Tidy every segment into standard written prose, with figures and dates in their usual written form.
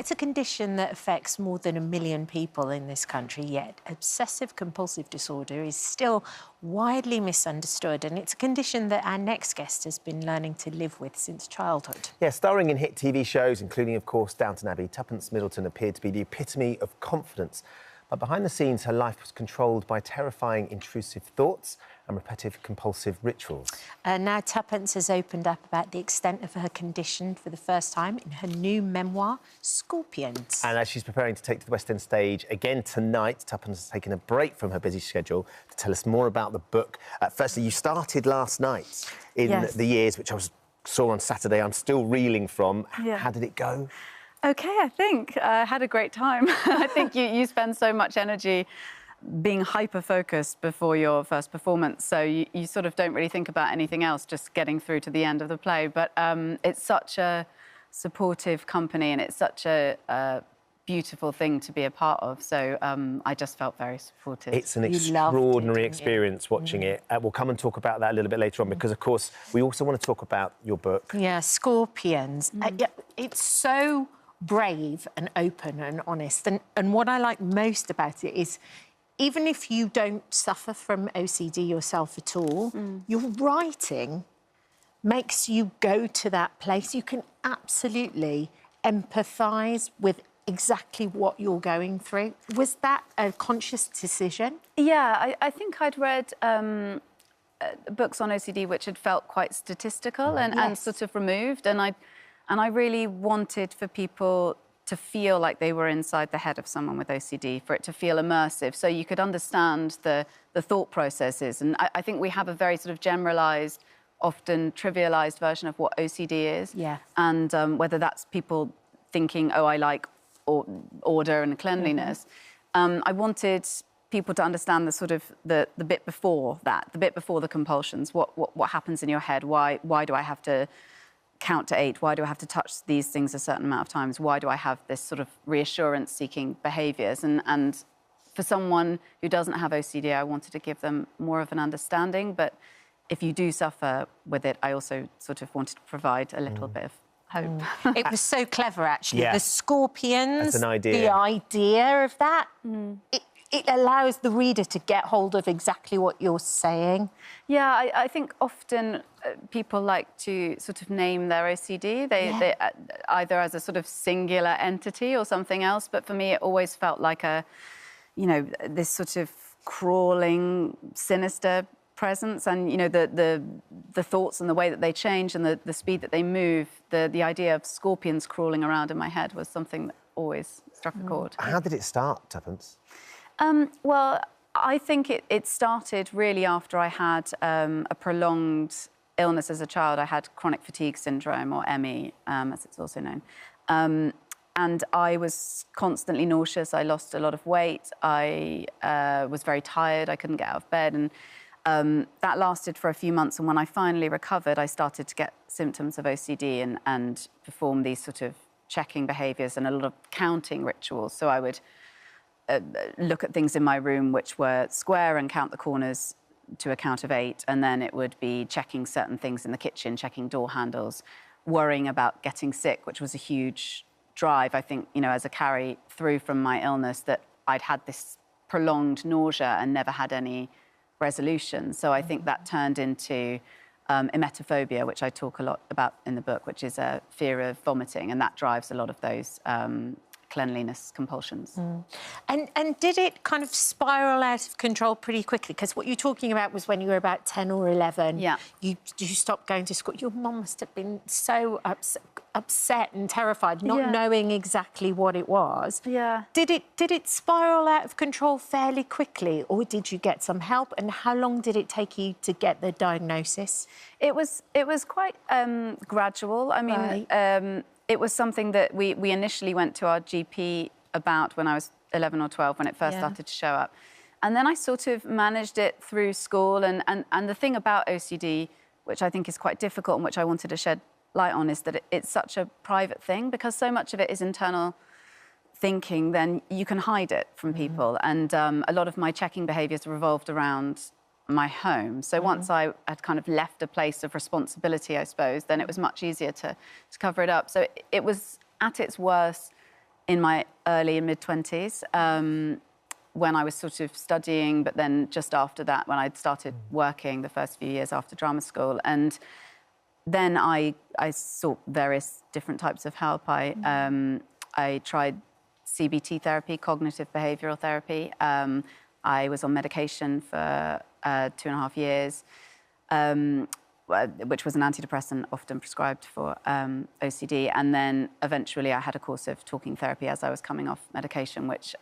it's a condition that affects more than 1 million people in this country, yet obsessive compulsive disorder is still widely misunderstood, and it's a condition that our next guest has been learning to live with since childhood. Yeah, starring in hit TV shows, including, of course, Downton Abbey, Tuppence Middleton appeared to be the epitome of confidence. But behind the scenes, her life was controlled by terrifying intrusive thoughts and repetitive compulsive rituals. Now Tuppence has opened up about the extent of her condition for the first time in her new memoir, Scorpions. And as she's preparing to take to the West End stage again tonight, Tuppence has taken a break from her busy schedule to tell us more about the book. Firstly, you started last night in The Years, which saw on Saturday. I'm still reeling from. Yeah. How did it go? OK, I think I had a great time. I think you spend so much energy being hyper-focused before your first performance, so you sort of don't really think about anything else, just getting through to the end of the play. But it's such a supportive company, and it's such a beautiful thing to be a part of, so I just felt very supported. It's an extraordinary experience watching it. We'll come and talk about that a little bit later on, because, of course, we also want to talk about your book. Yeah, Scorpions. Yeah, it's so brave and open and honest, and what I like most about it is, even if you don't suffer from OCD yourself at all, your writing makes you go to that place. You can absolutely empathise with exactly what you're going through. Was that a conscious decision? Yeah, I think I'd read books on OCD which had felt quite statistical and sort of removed, and I really wanted for people to feel like they were inside the head of someone with OCD, for it to feel immersive, so you could understand the thought processes. And I think we have a very sort of generalised, often trivialised version of what OCD is. Yeah. And whether that's people thinking, oh, I like order and cleanliness. I wanted people to understand the sort of the bit before that, the bit before the compulsions. What happens in your head? Why do I have to count to 8? Why do I have to touch these things a certain amount of times? Why do I have this sort of reassurance-seeking behaviours? And for someone who doesn't have OCD, I wanted to give them more of an understanding. But if you do suffer with it, I also sort of wanted to provide a little bit of hope. It was so clever, actually. Yeah. The Scorpions, That's an idea. the idea of that, it allows the reader to get hold of exactly what you're saying. Yeah, I think often people like to sort of name their OCD. They either as a sort of singular entity or something else. But for me, it always felt like this sort of crawling, sinister presence, and the thoughts and the way that they change and the speed that they move. The idea of scorpions crawling around in my head was something that always struck a chord. How did it start, Tuppence? Well, I think it started really after I had a prolonged illness as a child. I had chronic fatigue syndrome, or ME, as it's also known. And I was constantly nauseous. I lost a lot of weight. I was very tired. I couldn't get out of bed. And that lasted for a few months. And when I finally recovered, I started to get symptoms of OCD and perform these sort of checking behaviours and a lot of counting rituals. So I would look at things in my room which were square and count the corners to a count of 8, and then it would be checking certain things in the kitchen, checking door handles, worrying about getting sick, which was a huge drive, I think, as a carry through from my illness, that I'd had this prolonged nausea and never had any resolution. So I think that turned into emetophobia, which I talk a lot about in the book, which is a fear of vomiting, and that drives a lot of those cleanliness compulsions. And did it kind of spiral out of control pretty quickly? Because what you're talking about was when you were about 10 or 11. Yeah. You stopped going to school. Your mum must have been so upset and terrified, not knowing exactly what it was. Yeah. Did it spiral out of control fairly quickly, or did you get some help? And how long did it take you to get the diagnosis? It was quite gradual. I mean, it was something that we initially went to our GP about when I was 11 or 12, when it first started to show up. And then I sort of managed it through school. And the thing about OCD, which I think is quite difficult and which I wanted to shed light on, is that it's such a private thing, because so much of it is internal thinking, then you can hide it from people. And a lot of my checking behaviours revolved around my home. So once I had kind of left a place of responsibility, I suppose, then it was much easier to cover it up. So it was at its worst in my early and mid-20s, when I was sort of studying, but then just after that, when I'd started working the first few years after drama school. And then I sought various different types of help. I tried CBT therapy, cognitive behavioural therapy. I was on medication for 2.5 years, which was an antidepressant often prescribed for OCD. And then eventually I had a course of talking therapy as I was coming off medication, which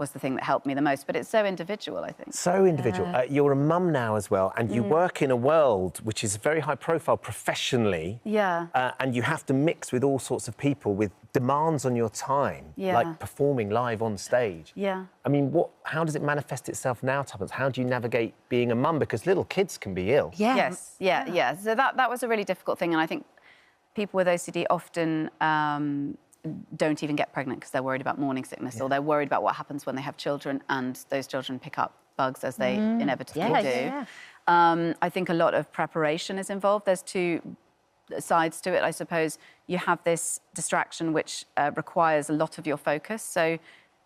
was the thing that helped me the most. But it's so individual, I think. So individual. You're a mum now as well, and you work in a world which is very high profile professionally. Yeah. And you have to mix with all sorts of people with demands on your time, like performing live on stage. Yeah. I mean, how does it manifest itself now, Tuppence? How do you navigate being a mum? Because little kids can be ill. Yeah. Yes, yeah. So that was a really difficult thing, and I think people with OCD often don't even get pregnant because they're worried about morning sickness, or they're worried about what happens when they have children and those children pick up bugs as they inevitably do. Yeah. I think a lot of preparation is involved. There's two sides to it, I suppose. You have this distraction which requires a lot of your focus. So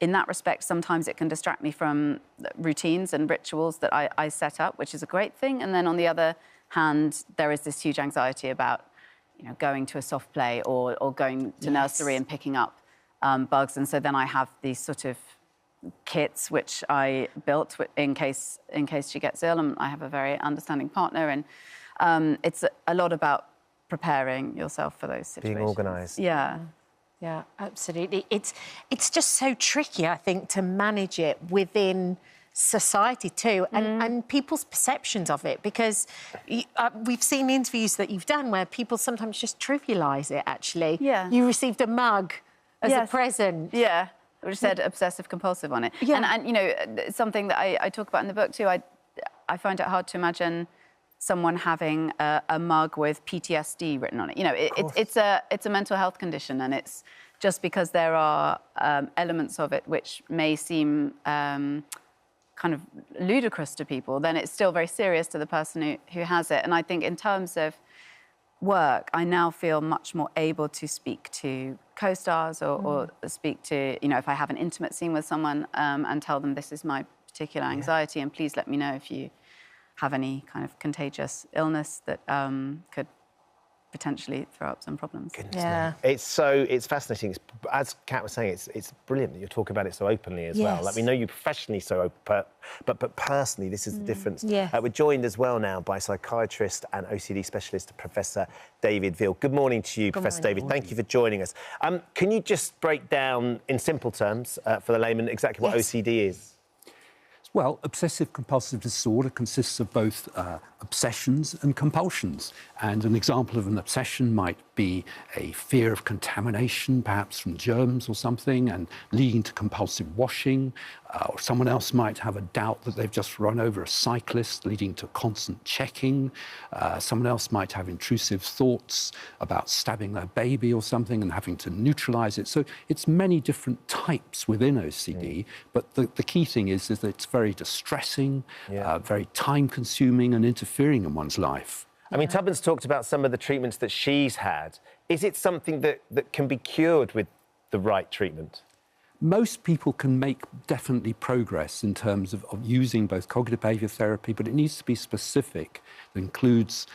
in that respect, sometimes it can distract me from routines and rituals that I set up, which is a great thing. And then on the other hand, there is this huge anxiety about, going to a soft play or going to nursery and picking up bugs. And so then I have these sort of kits which I built in case she gets ill. And I have a very understanding partner. And it's a lot about preparing yourself for those situations. Being organised. Yeah. Yeah, absolutely. It's just so tricky, I think, to manage it within society too, and people's perceptions of it, because we've seen interviews that you've done where people sometimes just trivialise it, actually. Yeah. You received a mug as a present. Yeah, which said obsessive compulsive on it. Yeah. And something that I talk about in the book too, I find it hard to imagine someone having a mug with PTSD written on it. It's a mental health condition, and it's just because there are elements of it which may seem kind of ludicrous to people, then it's still very serious to the person who has it. And I think in terms of work, I now feel much more able to speak to co-stars or speak to, if I have an intimate scene with someone and tell them this is my particular anxiety, and please let me know if you have any kind of contagious illness that could potentially throw up some problems. Goodness me. It's fascinating. As Kat was saying, it's brilliant that you're talking about it so openly as well. Like, we know you professionally so open, but personally, this is the difference. We're joined as well now by psychiatrist and OCD specialist, Professor David Veale. Good morning to you, Professor David. Thank you for joining us. Can you just break down, in simple terms, for the layman, exactly what OCD is? Well, obsessive compulsive disorder consists of both obsessions and compulsions. And an example of an obsession might be a fear of contamination, perhaps from germs or something, and leading to compulsive washing. Or someone else might have a doubt that they've just run over a cyclist, leading to constant checking. Someone else might have intrusive thoughts about stabbing their baby or something and having to neutralise it. So it's many different types within OCD, but the key thing is that it's very distressing, very time-consuming and interfering in one's life. I mean, Tuppence talked about some of the treatments that she's had. Is it something that can be cured with the right treatment? Most people can make definitely progress in terms of using both cognitive behaviour therapy, but it needs to be specific. It includes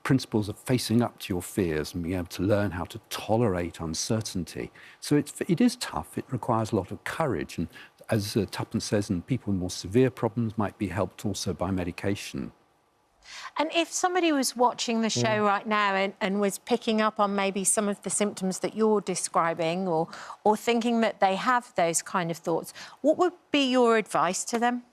principles of facing up to your fears and being able to learn how to tolerate uncertainty. So it is tough. It requires a lot of courage. And as Tuppence says, and people with more severe problems might be helped also by medication. And if somebody was watching the show right now and was picking up on maybe some of the symptoms that you're describing, or thinking that they have those kind of thoughts, what would be your advice to them?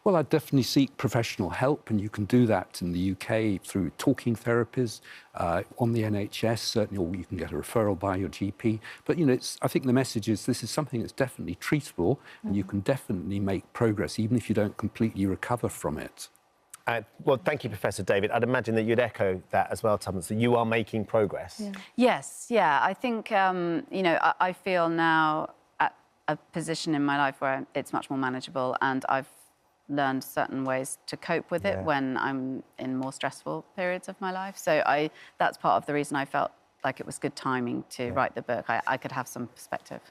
Well, I'd definitely seek professional help, and you can do that in the UK through talking therapies on the NHS, certainly, or you can get a referral by your GP. But, I think the message is this is something that's definitely treatable, and you can definitely make progress, even if you don't completely recover from it. Well, thank you, Professor David. I'd imagine that you'd echo that as well, Tuppence, that you are making progress. Yes, I think, I feel now at a position in my life where it's much more manageable, and I've learned certain ways to cope with it when I'm in more stressful periods of my life. So that's part of the reason I felt like it was good timing to write the book. I could have some perspective.